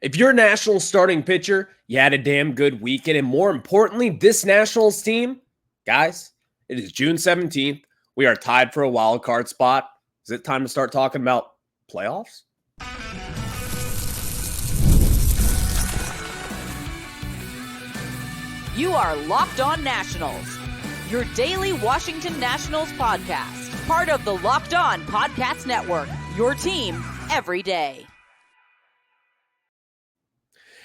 If you're a Nationals starting pitcher, you had a damn good weekend. And more importantly, this Nationals team, guys, it is June 17th. We are tied for a wild card spot. Is it time to start talking about playoffs? You are Locked On Nationals, your daily Washington Nationals podcast, part of the Locked On Podcast Network, your team every day.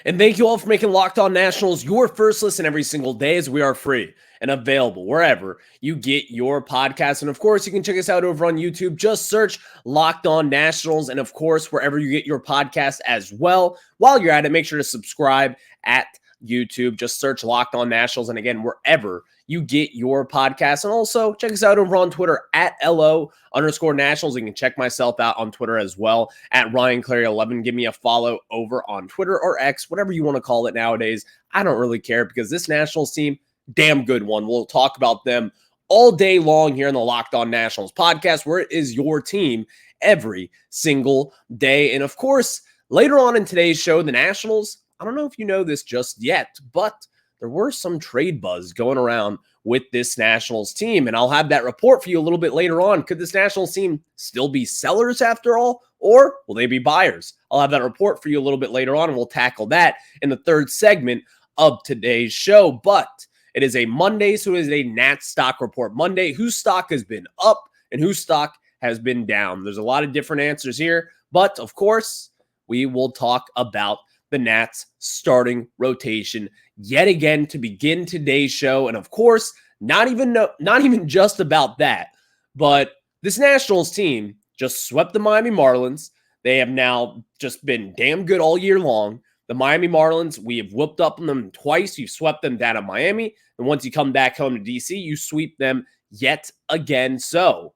And thank you all for making Locked On Nationals your first listen every single day, as we are free and available wherever you get your podcasts. And of course, you can check us out over on YouTube. Just search Locked On Nationals. And of course, wherever you get your podcast as well. While you're at it, make sure to subscribe at YouTube. Just search Locked On Nationals. And again, wherever you get your podcasts. And also check us out over on Twitter at LO_Nationals. You can check myself out on Twitter as well at Ryan Clary 11. Give me a follow over on Twitter or X, whatever you want to call it nowadays. I don't really care because this Nationals team, damn good one. We'll talk about them all day long here in the Locked On Nationals podcast, where it is your team every single day. And of course, later on in today's show, the Nationals, I don't know if you know this just yet, but there were some trade buzz going around with this Nationals team, and I'll have that report for you a little bit later on. Could this Nationals team still be sellers after all, or will they be buyers? I'll have that report for you a little bit later on, and we'll tackle that in the third segment of today's show. But it is a Monday, so it is a Nat stock report Monday. Whose stock has been up and whose stock has been down? There's a lot of different answers here, but of course, we will talk about the Nats starting rotation yet again to begin today's show. And of course, not even just about that, but this Nationals team just swept the Miami Marlins. They have now just been damn good all year long. The Miami Marlins, we have whooped up on them twice. You swept them down in Miami. And once you come back home to DC, you sweep them yet again. So,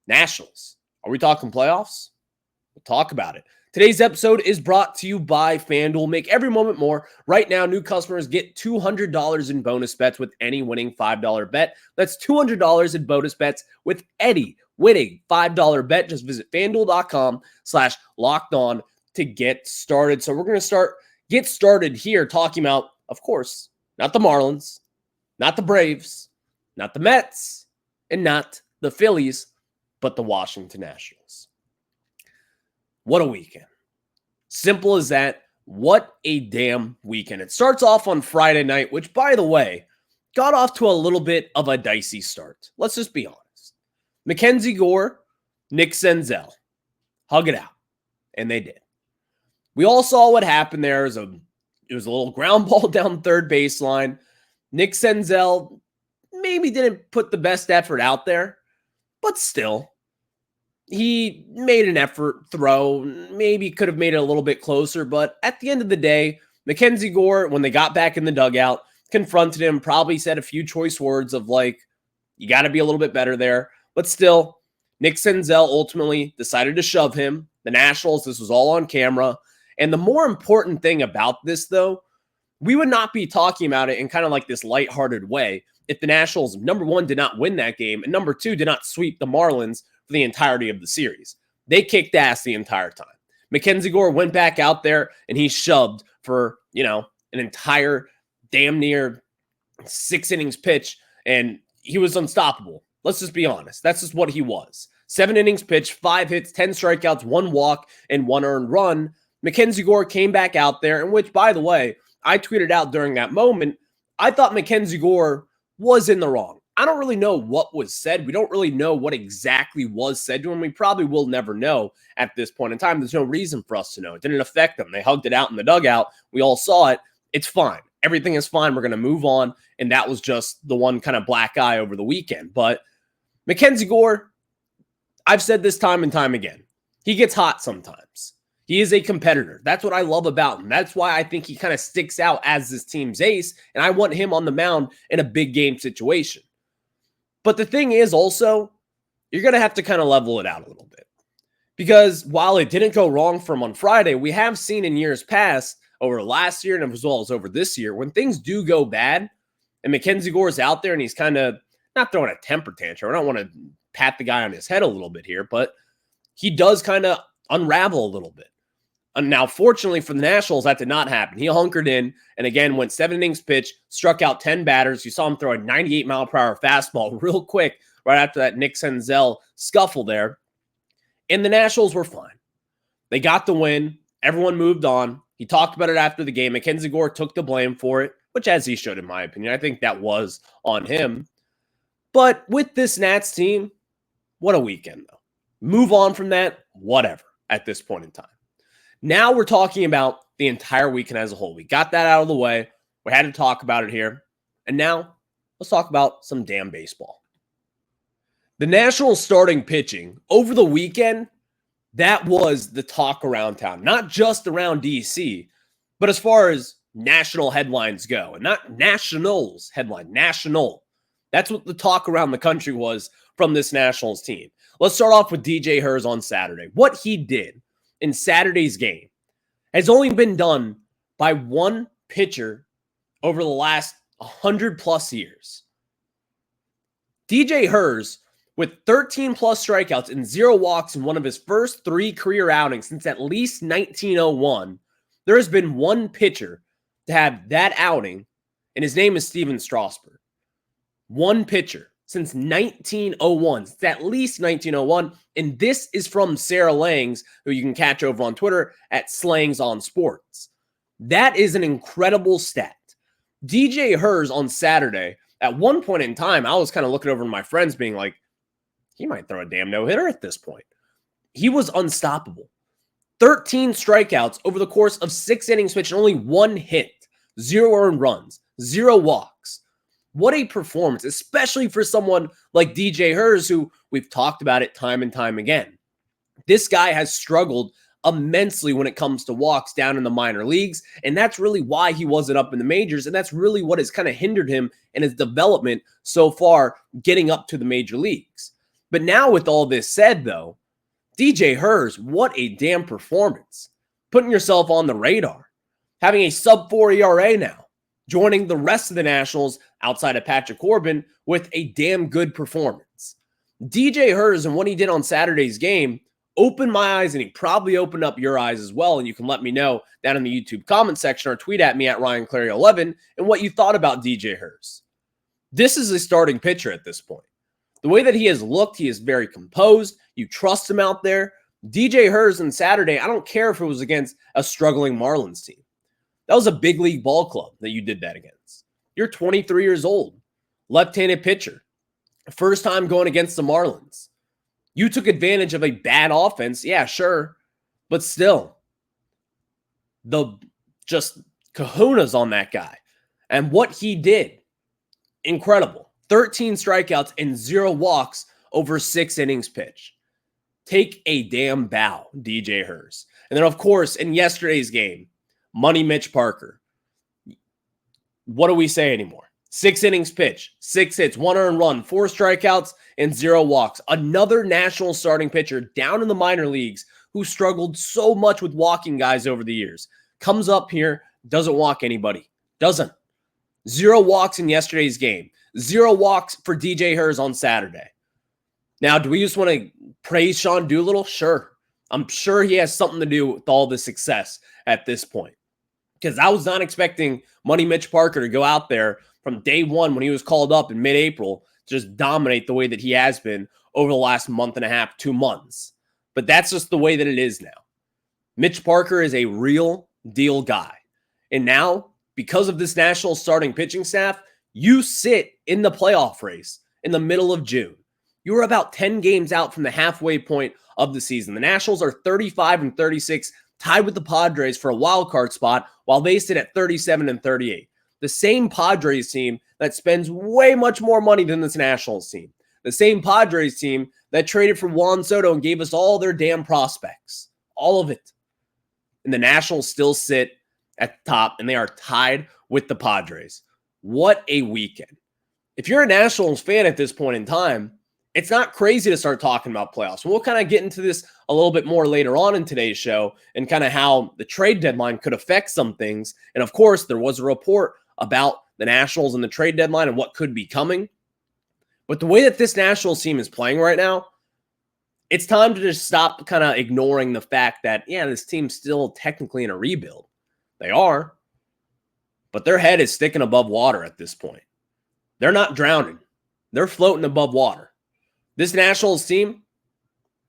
Nationals, are we talking playoffs? We'll talk about it. Today's episode is brought to you by FanDuel. Make every moment more. Right now, new customers get $200 in bonus bets with any winning $5 bet. That's $200 in bonus bets with any winning $5 bet. Just visit FanDuel.com/lockedon to get started. So we're going to get started here talking about, of course, not the Marlins, not the Braves, not the Mets, and not the Phillies, but the Washington Nationals. What a weekend. Simple as that. What a damn weekend. It starts off on Friday night, which, by the way, got off to a little bit of a dicey start. Let's just be honest. MacKenzie Gore, Nick Senzel, hug it out. And they did. We all saw what happened there. It was a little ground ball down third baseline. Nick Senzel maybe didn't put the best effort out there, but still, he made an effort throw, maybe could have made it a little bit closer, but at the end of the day, MacKenzie Gore, when they got back in the dugout, confronted him, probably said a few choice words of like, you got to be a little bit better there. But still, Nick Senzel ultimately decided to shove him. The Nationals, this was all on camera. And the more important thing about this, though, we would not be talking about it in kind of like this lighthearted way if the Nationals, number one, did not win that game, and number two, did not sweep the Marlins for the entirety of the series. They kicked ass the entire time. MacKenzie Gore went back out there and he shoved for, an entire damn near 6 innings pitch, and he was unstoppable. Let's just be honest. That's just what he was. 7 innings pitched, 5 hits, 10 strikeouts, 1 walk, and 1 earned run. MacKenzie Gore came back out there, in which, by the way, I tweeted out during that moment, I thought MacKenzie Gore was in the wrong. I don't really know what was said. We don't really know what exactly was said to him. We probably will never know at this point in time. There's no reason for us to know. It didn't affect them. They hugged it out in the dugout. We all saw it. It's fine. Everything is fine. We're going to move on. And that was just the one kind of black eye over the weekend. But MacKenzie Gore, I've said this time and time again, he gets hot sometimes. He is a competitor. That's what I love about him. That's why I think he kind of sticks out as this team's ace. And I want him on the mound in a big game situation. But the thing is also, you're going to have to kind of level it out a little bit. Because while it didn't go wrong for him on Friday, we have seen in years past, over last year and as well as over this year, when things do go bad, and MacKenzie Gore's out there and he's kind of not throwing a temper tantrum. I don't want to pat the guy on his head a little bit here, but he does kind of unravel a little bit. Now, fortunately for the Nationals, that did not happen. He hunkered in and again went 7 innings pitched, struck out 10 batters. You saw him throw a 98-mile-per-hour fastball real quick right after that Nick Senzel scuffle there. And the Nationals were fine. They got the win. Everyone moved on. He talked about it after the game. MacKenzie Gore took the blame for it, which as he should, in my opinion. I think that was on him. But with this Nats team, what a weekend, though. Move on from that, whatever, at this point in time. Now we're talking about the entire weekend as a whole. We got that out of the way. We had to talk about it here. And now let's talk about some damn baseball. The Nationals starting pitching over the weekend, that was the talk around town. Not just around DC, but as far as national headlines go. And not Nationals headline, national. That's what the talk around the country was from this Nationals team. Let's start off with DJ Herz on Saturday. What he did in Saturday's game has only been done by one pitcher over the last 100-plus years. DJ Herz, with 13-plus strikeouts and 0 walks in one of his first 3 career outings since at least 1901, there has been one pitcher to have that outing, and his name is Steven Strasburg. One pitcher since 1901. It's at least 1901. And this is from Sarah Langs, who you can catch over on Twitter at Slangs on Sports. That is an incredible stat. DJ Herz on Saturday, at one point in time, I was kind of looking over to my friends being like, he might throw a damn no-hitter at this point. He was unstoppable. 13 strikeouts over the course of 6 innings pitched, and only 1 hit, 0 earned runs, 0 walks. What a performance, especially for someone like DJ Herz, who we've talked about it time and time again. This guy has struggled immensely when it comes to walks down in the minor leagues, and that's really why he wasn't up in the majors, and that's really what has kind of hindered him in his development so far getting up to the major leagues. But now with all this said, though, DJ Herz, what a damn performance. Putting yourself on the radar. Having a sub-4 ERA now. Joining the rest of the Nationals outside of Patrick Corbin with a damn good performance. DJ Herz and what he did on Saturday's game opened my eyes, and he probably opened up your eyes as well. And you can let me know down in the YouTube comment section or tweet at me at RyanClary11 and what you thought about DJ Herz. This is a starting pitcher at this point. The way that he has looked, he is very composed. You trust him out there. DJ Herz on Saturday, I don't care if it was against a struggling Marlins team. That was a big league ball club that you did that against. You're 23 years old, left-handed pitcher. First time going against the Marlins. You took advantage of a bad offense. Yeah, sure. But still, the just kahunas on that guy. And what he did, incredible. 13 strikeouts and 0 walks over 6 innings pitched. Take a damn bow, DJ Herz. And then, of course, in yesterday's game, Money Mitch Parker. What do we say anymore? 6 innings pitched, 6 hits, 1 earned run, 4 strikeouts, and 0 walks. Another national starting pitcher down in the minor leagues who struggled so much with walking guys over the years. Comes up here, doesn't walk anybody. Doesn't. 0 walks in yesterday's game. 0 walks for DJ Herz on Saturday. Now, do we just want to praise Sean Doolittle? Sure. I'm sure he has something to do with all the success at this point. Because I was not expecting Money Mitch Parker to go out there from day one when he was called up in mid-April to just dominate the way that he has been over the last month and a half, 2 months. But that's just the way that it is now. Mitch Parker is a real deal guy. And now, because of this national starting pitching staff, you sit in the playoff race in the middle of June. You are about 10 games out from the halfway point of the season. The Nationals are 35-36, tied with the Padres for a wild card spot, while they sit at 37-38. The same Padres team that spends way much more money than this Nationals team. The same Padres team that traded for Juan Soto and gave us all their damn prospects. All of it. And the Nationals still sit at the top, and they are tied with the Padres. What a weekend. If you're a Nationals fan at this point in time, it's not crazy to start talking about playoffs. We'll kind of get into this a little bit more later on in today's show and kind of how the trade deadline could affect some things. And of course, there was a report about the Nationals and the trade deadline and what could be coming. But the way that this Nationals team is playing right now, it's time to just stop kind of ignoring the fact that, yeah, this team's still technically in a rebuild. They are, but their head is sticking above water at this point. They're not drowning. They're floating above water. This Nationals team,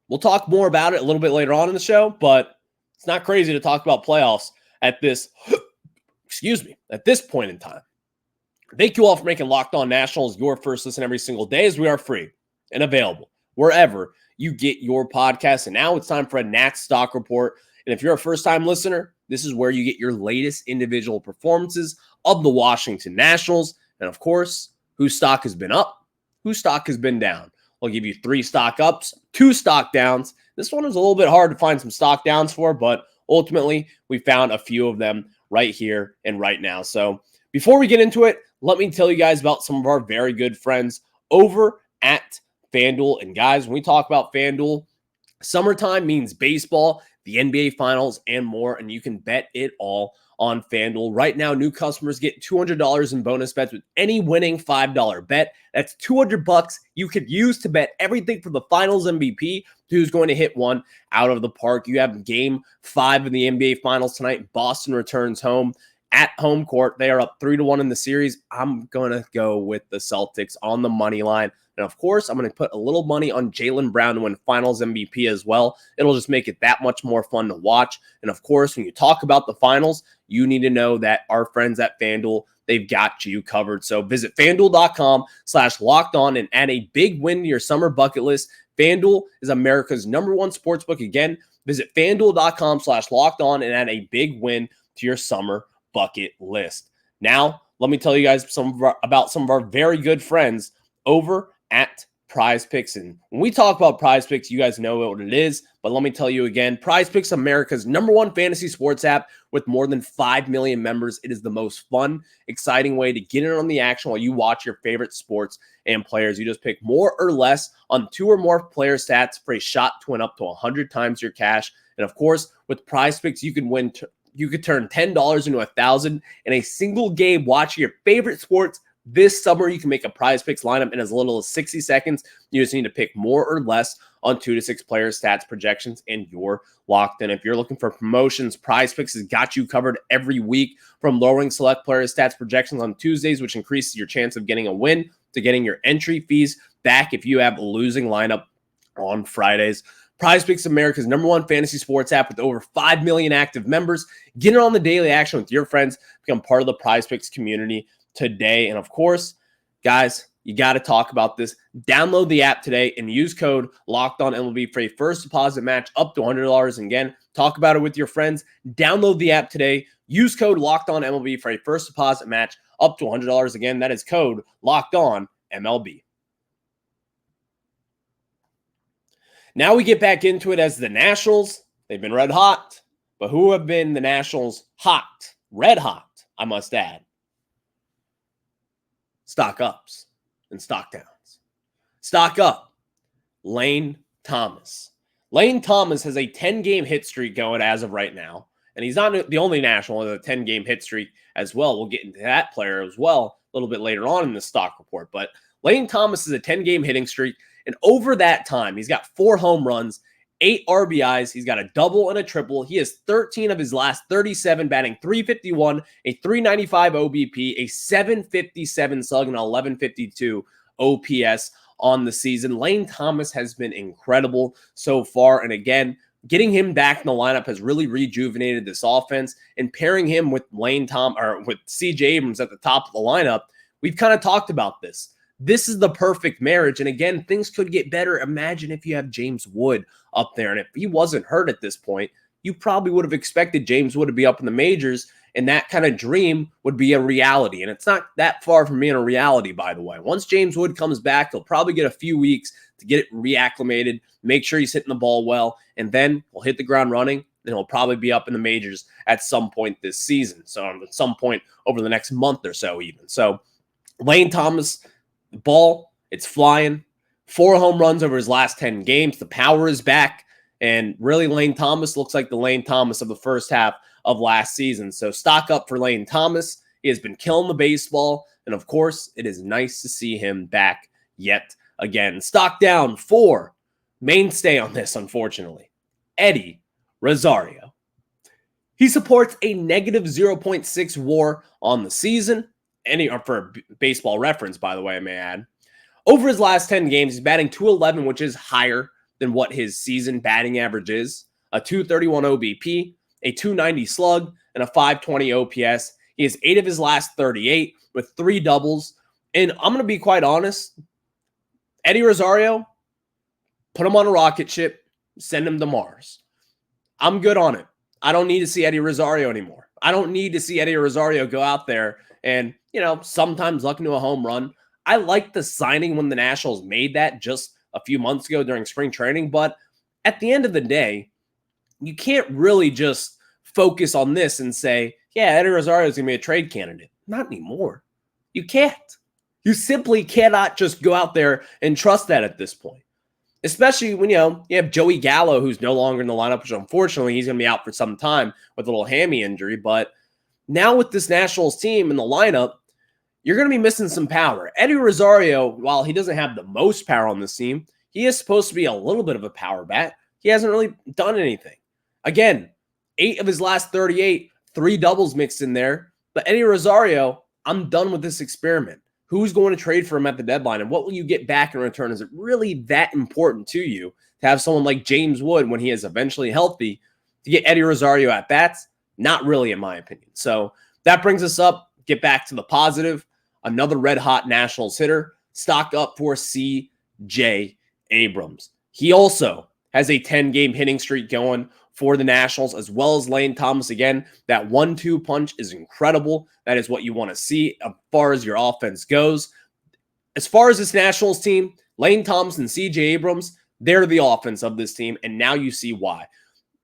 we'll talk more about it a little bit later on in the show, but it's not crazy to talk about playoffs at this, at this point in time. Thank you all for making Locked On Nationals your first listen every single day, as we are free and available wherever you get your podcasts. And now it's time for a Nats stock report. And if you're a first-time listener, this is where you get your latest individual performances of the Washington Nationals. And of course, whose stock has been up, whose stock has been down. I'll give you 3 stock ups, 2 stock downs. This one was a little bit hard to find some stock downs for, but ultimately we found a few of them right here and right now. So before we get into it, let me tell you guys about some of our very good friends over at FanDuel. And guys, when we talk about FanDuel, summertime means baseball, the NBA Finals, and more, and you can bet it all on FanDuel. Right now, new customers get $200 in bonus bets with any winning $5 bet. That's $200 you could use to bet everything from the Finals MVP to who's going to hit one out of the park. You have Game 5 in the NBA Finals tonight. Boston returns home at home court. They are up 3-1 in the series. I'm going to go with the Celtics on the money line. And of course, I'm going to put a little money on Jaylen Brown to win Finals MVP as well. It'll just make it that much more fun to watch. And of course, when you talk about the Finals, you need to know that our friends at FanDuel, they've got you covered. So visit FanDuel.com/lockedon and add a big win to your summer bucket list. FanDuel is America's #1 sportsbook. Again, visit FanDuel.com/lockedon and add a big win to your summer bucket list. Now, let me tell you guys about some of our very good friends over at Prize Picks. And when we talk about Prize Picks, you guys know what it is, but let me tell you again, Prize Picks, America's #1 fantasy sports app with more than 5 million members. It is the most fun, exciting way to get in on the action while you watch your favorite sports and players. You just pick more or less on 2 or more player stats for a shot to win up to 100 times your cash. And of course, with Prize Picks, you can win. You could turn $10 into $1,000 in a single game watching your favorite sports. This summer, you can make a Prize Picks lineup in as little as 60 seconds. You just need to pick more or less on 2 to 6 player stats projections, and you're locked in. If you're looking for promotions, Prize Picks has got you covered every week, from lowering select player stats projections on Tuesdays, which increases your chance of getting a win, to getting your entry fees back if you have a losing lineup on Fridays. Prize Picks, America's #1 fantasy sports app with over 5 million active members. Get in on the daily action with your friends. Become part of the Prize Picks community today. And of course, guys, you got to talk about this. Download the app today and use code LOCKEDONMLB for a first deposit match up to $100. And again, talk about it with your friends. Download the app today. Use code LOCKEDONMLB for a first deposit match up to $100. Again, that is code LOCKEDONMLB. Now we get back into it as the Nationals. They've been red hot. But who have been the Nationals hot? Red hot, I must add. Stock ups and stock downs. Stock up, Lane Thomas. Lane Thomas has a 10-game hit streak going as of right now. And he's not the only National with a 10-game hit streak as well. We'll get into that player as well a little bit later on in the stock report. But Lane Thomas is a 10-game hitting streak. And over that time, he's got 4 home runs, 8 RBIs. He's got a double and a triple. He has 13 of his last 37, batting .351, a .395 OBP, a .757 slug, and an 1152 OPS on the season. Lane Thomas has been incredible so far. And again, getting him back in the lineup has really rejuvenated this offense. And pairing him with with CJ Abrams at the top of the lineup, we've kind of talked about this. This is the perfect marriage. And again, things could get better. Imagine if you have James Wood up there. And if he wasn't hurt at this point, you probably would have expected James Wood to be up in the majors. And that kind of dream would be a reality. And it's not that far from being a reality, by the way. Once James Wood comes back, he'll probably get a few weeks to get it reacclimated, make sure he's hitting the ball well, and then he'll hit the ground running, and he'll probably be up in the majors at some point this season. So at some point over the next month or so even. So Lane Thomas, the ball, it's flying. 4 home runs over his last 10 games. The power is back. And really, Lane Thomas looks like the Lane Thomas of the first half of last season. So stock up for Lane Thomas. He has been killing the baseball. And of course, it is nice to see him back yet again. Stock down for mainstay on this, unfortunately, Eddie Rosario. He supports a negative 0.6 WAR on the season. For baseball reference, by the way, I may add. Over his last 10 games, he's batting .211, which is higher than what his season batting average is. A .231 OBP, a .290 slug, and a .520 OPS. He has 8 of his last 38 with 3 doubles. And I'm going to be quite honest, Eddie Rosario, put him on a rocket ship, send him to Mars. I'm good on it. I don't need to see Eddie Rosario anymore. I don't need to see Eddie Rosario go out there and, sometimes luck into a home run. I liked the signing when the Nationals made that just a few months ago during spring training. But at the end of the day, you can't really just focus on this and say, yeah, Eddie Rosario is going to be a trade candidate. Not anymore. You can't. You simply cannot just go out there and trust that at this point. Especially when, you have Joey Gallo, who's no longer in the lineup, which unfortunately he's going to be out for some time with a little hammy injury. But now with this Nationals team in the lineup, you're going to be missing some power. Eddie Rosario, while he doesn't have the most power on this team, he is supposed to be a little bit of a power bat. He hasn't really done anything. Again, 8 of his last 38, 3 doubles mixed in there. But Eddie Rosario, I'm done with this experiment. Who's going to trade for him at the deadline? And what will you get back in return? Is it really that important to you to have someone like James Wood, when he is eventually healthy, to get Eddie Rosario at bats? Not really, in my opinion. So that brings us up. Get back to the positive. Another red-hot Nationals hitter. Stock up for C.J. Abrams. He also has a 10-game hitting streak going for the Nationals, as well as Lane Thomas. Again, that 1-2 punch is incredible. That is what you want to see as far as your offense goes. As far as this Nationals team, Lane Thomas and C.J. Abrams, they're the offense of this team, and now you see why.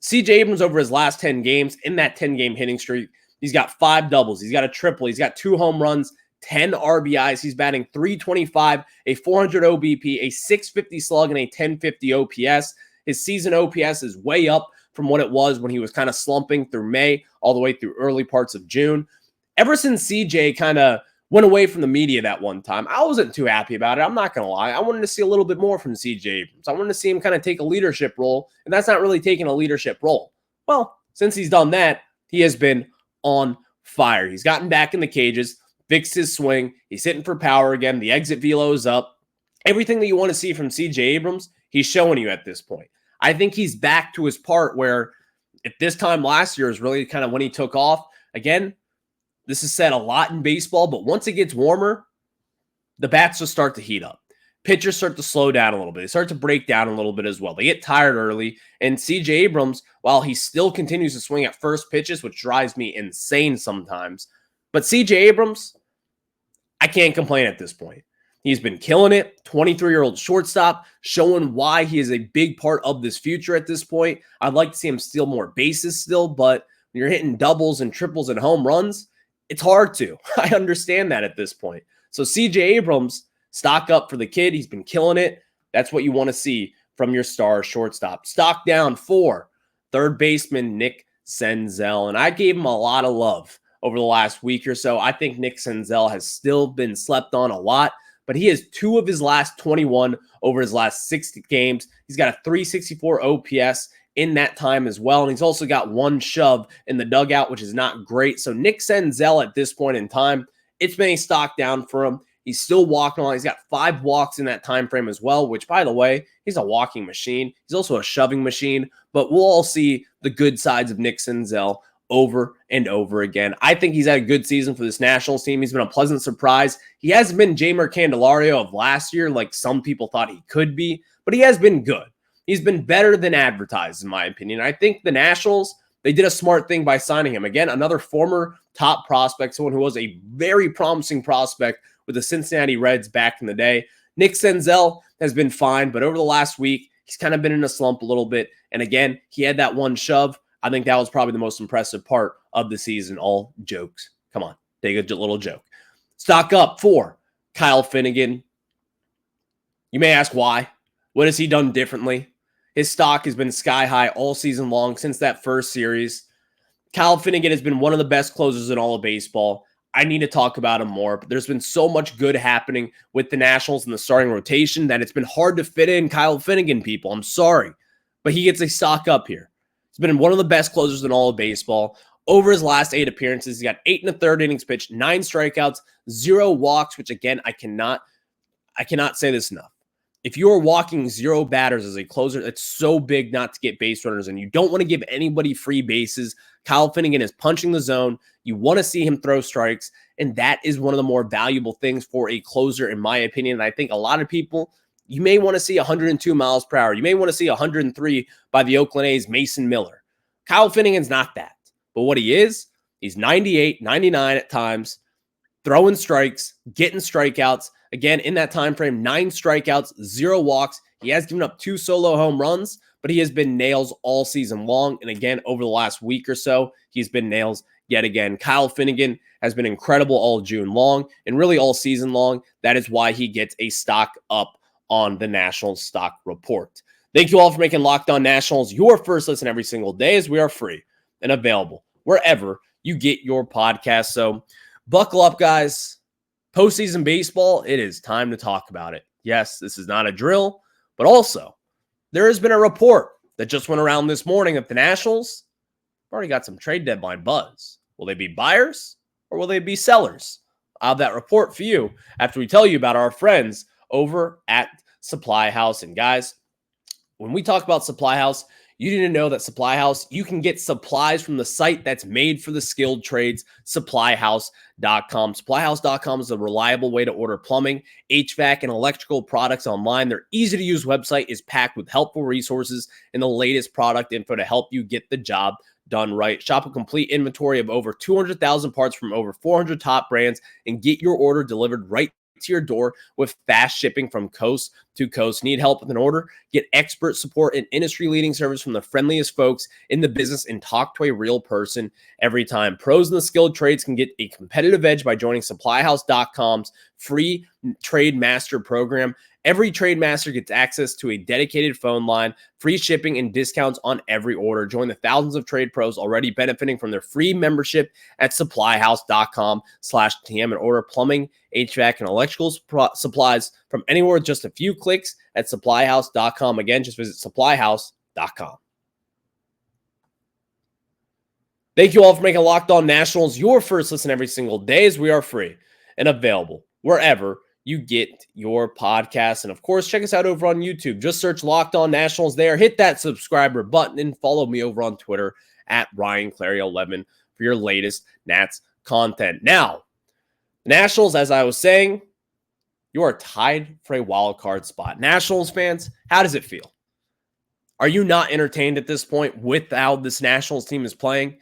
C.J. Abrams, over his last 10 games, in that 10-game hitting streak, he's got 5 doubles, he's got a triple, he's got 2 home runs, 10 RBIs. He's batting .325, a .400 OBP, a .650 slug, and a .1050 OPS. His season OPS is way up from what it was when he was kind of slumping through May all the way through early parts of June. Ever since CJ kind of went away from the media that one time, I wasn't too happy about it. I'm not going to lie. I wanted to see a little bit more from CJ Abrams. I wanted to see him kind of take a leadership role, and that's not really taking a leadership role. Well, since he's done that, he has been on fire. He's gotten back in the cages, fixed his swing. He's hitting for power again. The exit velo is up. Everything that you want to see from CJ Abrams, he's showing you at this point. I think he's back to his part where at this time last year is really kind of when he took off. Again, this is said a lot in baseball, but once it gets warmer, the bats just start to heat up. Pitchers start to slow down a little bit. They start to break down a little bit as well. They get tired early. And CJ Abrams, while he still continues to swing at first pitches, which drives me insane sometimes, but CJ Abrams, I can't complain at this point. He's been killing it. 23-year-old shortstop, showing why he is a big part of this future at this point. I'd like to see him steal more bases still, but when you're hitting doubles and triples and home runs, it's hard to. I understand that at this point. So CJ Abrams, stock up for the kid. He's been killing it. That's what you want to see from your star shortstop. Stock down for third baseman Nick Senzel. And I gave him a lot of love over the last week or so. I think Nick Senzel has still been slept on a lot, but he has 2 of his last 21 over his last 60 games. He's got a .364 OPS in that time as well. And he's also got 1 shove in the dugout, which is not great. So Nick Senzel at this point in time, it's been a stock down for him. He's still walking on. He's got 5 walks in that time frame as well, which, by the way, he's a walking machine. He's also a shoving machine. But we'll all see the good sides of Nick Senzel over and over again. I think he's had a good season for this Nationals team. He's been a pleasant surprise. He hasn't been Jeimer Candelario of last year like some people thought he could be, but he has been good. He's been better than advertised, in my opinion. I think the Nationals, they did a smart thing by signing him. Again, another former top prospect, someone who was a very promising prospect with the Cincinnati Reds back in the day. Nick Senzel has been fine, but over the last week, he's kind of been in a slump a little bit. And again, he had that 1 shove. I think that was probably the most impressive part of the season. All jokes. Come on, take a little joke. Stock up for Kyle Finnegan. You may ask why. What has he done differently? His stock has been sky high all season long since that first series. Kyle Finnegan has been one of the best closers in all of baseball. I need to talk about him more, but there's been so much good happening with the Nationals in the starting rotation that it's been hard to fit in Kyle Finnegan, people. I'm sorry, but he gets a stock up here. He's been one of the best closers in all of baseball. Over his last 8 appearances, he got 8 1/3 innings pitched, 9 strikeouts, 0 walks, which again, I cannot say this enough. If you are walking 0 batters as a closer, it's so big not to get base runners, and you don't want to give anybody free bases. Kyle Finnegan is punching the zone. You want to see him throw strikes, and that is one of the more valuable things for a closer, in my opinion. And I think a lot of people, you may want to see 102 miles per hour. You may want to see 103 by the Oakland A's Mason Miller. Kyle Finnegan's not that. But what he is, he's 98, 99 at times, throwing strikes, getting strikeouts. Again, in that time frame, 9 strikeouts, 0 walks. He has given up 2 solo home runs, but he has been nails all season long. And again, over the last week or so, he's been nails yet again. Kyle Finnegan has been incredible all June long and really all season long. That is why he gets a stock up on the Nationals stock report. Thank you all for making Locked On Nationals your first listen every single day, as we are free and available wherever you get your podcast. So buckle up, guys. Postseason baseball, it is time to talk about it. Yes, this is not a drill, but also there has been a report that just went around this morning that the Nationals already got some trade deadline buzz. Will they be buyers or will they be sellers? I'll have that report for you after we tell you about our friends over at Supply House. And guys, when we talk about Supply House, you need to know that Supply House, you can get supplies from the site that's made for the skilled trades, supplyhouse.com. Supplyhouse.com is a reliable way to order plumbing, HVAC, and electrical products online. Their easy-to-use website is packed with helpful resources and the latest product info to help you get the job done right. Shop a complete inventory of over 200,000 parts from over 400 top brands and get your order delivered right to your door with fast shipping from coast to coast. Need help with an order? Get expert support and industry-leading service from the friendliest folks in the business and talk to a real person every time. Pros in the skilled trades can get a competitive edge by joining supplyhouse.com's free Trade Master program. Every trade master gets access to a dedicated phone line, free shipping, and discounts on every order. Join the thousands of trade pros already benefiting from their free membership at supplyhouse.com/TM and order plumbing, HVAC, and electrical supplies from anywhere with just a few clicks at supplyhouse.com. Again, just visit supplyhouse.com. Thank you all for making Locked On Nationals your first listen every single day, as we are free and available wherever you get your podcasts. And of course, check us out over on YouTube. Just search Locked On Nationals there. Hit that subscriber button and follow me over on Twitter at RyanClary11 for your latest Nats content. Now, the Nationals, as I was saying, you are tied for a wild card spot. Nationals fans, how does it feel? Are you not entertained at this point with how this Nationals team is playing?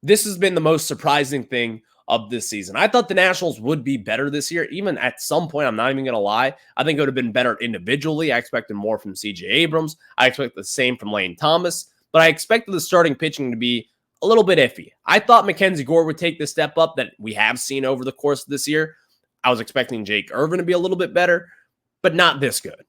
This has been the most surprising thing of this season. I thought the Nationals would be better this year. Even at some point, I'm not even going to lie, I think it would have been better individually. I expected more from C.J. Abrams. I expect the same from Lane Thomas, but I expected the starting pitching to be a little bit iffy. I thought MacKenzie Gore would take the step up that we have seen over the course of this year. I was expecting Jake Irvin to be a little bit better, but not this good.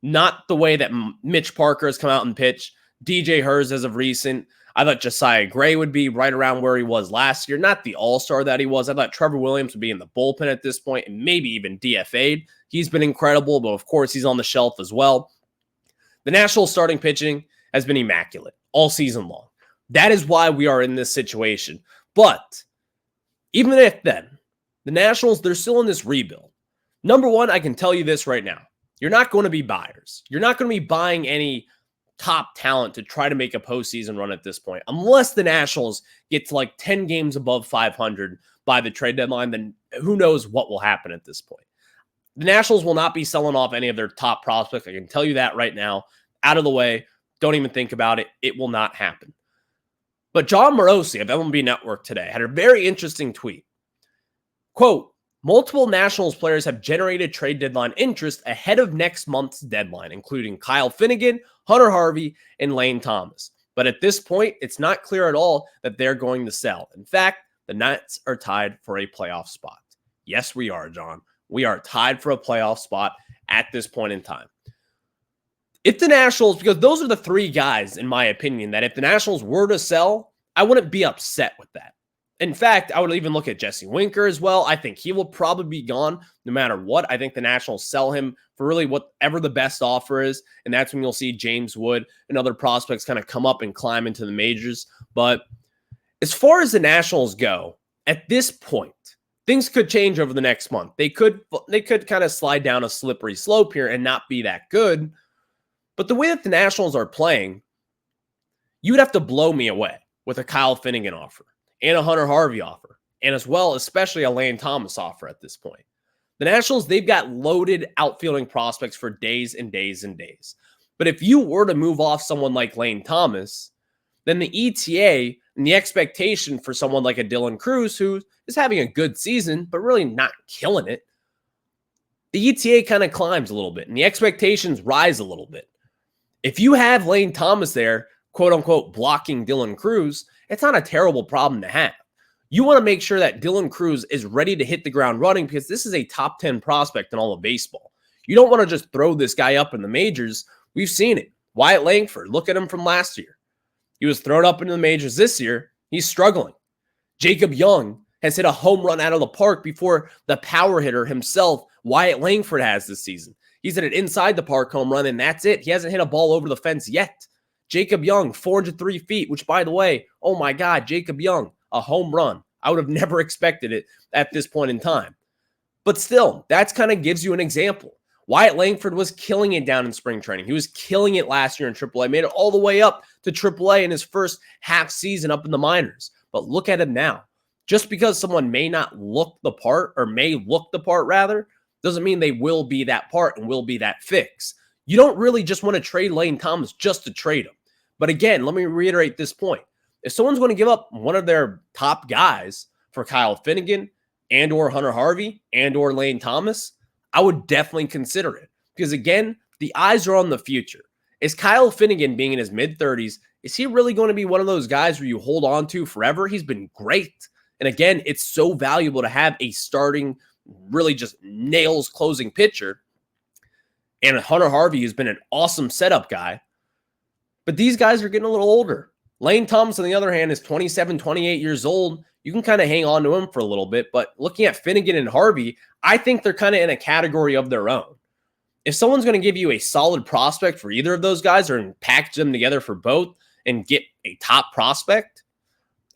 Not the way that Mitch Parker has come out and pitched. DJ Herz as of recent. I thought Josiah Gray would be right around where he was last year. Not the all-star that he was. I thought Trevor Williams would be in the bullpen at this point and maybe even DFA'd. He's been incredible, but of course he's on the shelf as well. The Nationals starting pitching has been immaculate all season long. That is why we are in this situation. But even if then, the Nationals, they're still in this rebuild. Number one, I can tell you this right now. You're not going to be buyers. You're not going to be buying any top talent to try to make a postseason run at this point. Unless the Nationals get to like 10 games above 500 by the trade deadline, then who knows what will happen at this point. The Nationals will not be selling off any of their top prospects. I can tell you that right now. Out of the way. Don't even think about it. It will not happen. But John Morosi of MLB Network today had a very interesting tweet. Quote, multiple Nationals players have generated trade deadline interest ahead of next month's deadline, including Kyle Finnegan, Hunter Harvey, and Lane Thomas. But at this point, it's not clear at all that they're going to sell. In fact, the Nats are tied for a playoff spot. Yes, we are, John. We are tied for a playoff spot at this point in time. If the Nationals, because those are the three guys, in my opinion, that if the Nationals were to sell, I wouldn't be upset with that. In fact, I would even look at Jesse Winker as well. I think he will probably be gone no matter what. I think the Nationals sell him for really whatever the best offer is, and that's when you'll see James Wood and other prospects kind of come up and climb into the majors. But as far as the Nationals go, at this point, things could change over the next month. They could kind of slide down a slippery slope here and not be that good. But the way that the Nationals are playing, you would have to blow me away with a Kyle Finnegan offer and a Hunter Harvey offer, and as well, especially a Lane Thomas offer at this point. The Nationals, they've got loaded outfielding prospects for days and days and days. But if you were to move off someone like Lane Thomas, then the ETA and the expectation for someone like a Dylan Cruz, who is having a good season, but really not killing it, the ETA kind of climbs a little bit and the expectations rise a little bit. If you have Lane Thomas there, quote unquote, blocking Dylan Cruz, it's not a terrible problem to have. You want to make sure that Dylan Cruz is ready to hit the ground running because this is a top 10 prospect in all of baseball. You don't want to just throw this guy up in the majors. We've seen it. Wyatt Langford, look at him from last year. He was thrown up into the majors this year. He's struggling. Jacob Young has hit a home run out of the park before the power hitter himself, Wyatt Langford, has this season. He's hit an inside the park home run, and that's it. He hasn't hit a ball over the fence yet. Jacob Young, 403 feet, which, by the way, oh my God, Jacob Young, a home run. I would have never expected it at this point in time. But still, that kind of gives you an example. Wyatt Langford was killing it down in spring training. He was killing it last year in AAA, made it all the way up to AAA in his first half season up in the minors. But look at him now. Just because someone may not look the part, or may look the part rather, doesn't mean they will be that part and will be that fix. You don't really just want to trade Lane Thomas just to trade him. But again, let me reiterate this point. If someone's going to give up one of their top guys for Kyle Finnegan and or Hunter Harvey and or Lane Thomas, I would definitely consider it. Because again, the eyes are on the future. Is Kyle Finnegan, being in his mid-30s, is he really going to be one of those guys where you hold on to forever? He's been great. And again, it's so valuable to have a starting, really just nails closing pitcher. And Hunter Harvey has been an awesome setup guy. But these guys are getting a little older. Lane Thomas, on the other hand, is 27, 28 years old. You can kind of hang on to him for a little bit. But looking at Finnegan and Harvey, I think they're kind of in a category of their own. If someone's going to give you a solid prospect for either of those guys or package them together for both and get a top prospect,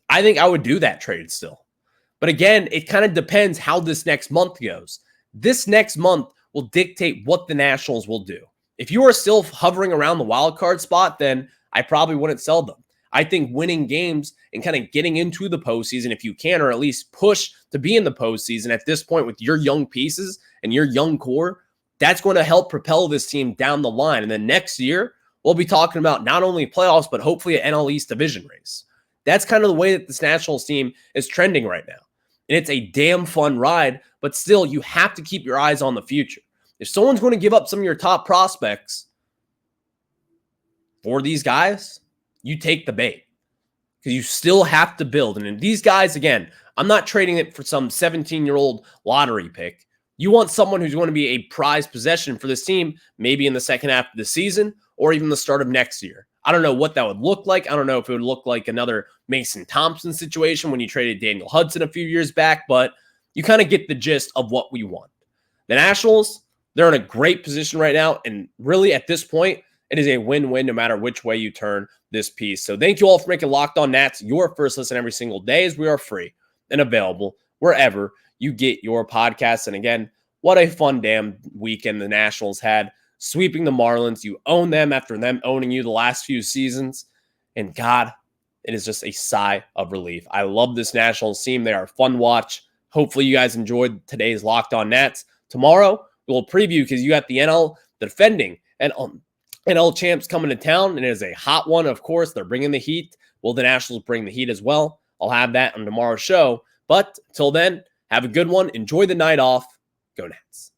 I think I would do that trade still. But again, it kind of depends how this next month goes. This next month will dictate what the Nationals will do. If you are still hovering around the wild card spot, then I probably wouldn't sell them. I think winning games and kind of getting into the postseason, if you can, or at least push to be in the postseason at this point with your young pieces and your young core, that's going to help propel this team down the line. And then next year, we'll be talking about not only playoffs, but hopefully an NL East division race. That's kind of the way that this Nationals team is trending right now. And it's a damn fun ride, but still, you have to keep your eyes on the future. If someone's going to give up some of your top prospects for these guys, you take the bait because you still have to build. And these guys, again, I'm not trading it for some 17-year-old lottery pick. You want someone who's going to be a prized possession for this team, maybe in the second half of the season or even the start of next year. I don't know what that would look like. I don't know if it would look like another Mason Thompson situation when you traded Daniel Hudson a few years back, but you kind of get the gist of what we want. The Nationals, they're in a great position right now, and really at this point, it is a win-win no matter which way you turn this piece. So thank you all for making Locked On Nats your first listen every single day, as we are free and available wherever you get your podcasts. And again, what a fun damn weekend the Nationals had, sweeping the Marlins. You own them after them owning you the last few seasons. And God, it is just a sigh of relief. I love this Nationals team. They are a fun watch. Hopefully you guys enjoyed today's Locked On Nats. Tomorrow, we'll preview because you got the defending NL champs coming to town, and it is a hot one, of course. They're bringing the heat. Will the Nationals bring the heat as well? I'll have that on tomorrow's show. But until then, have a good one. Enjoy the night off. Go Nats.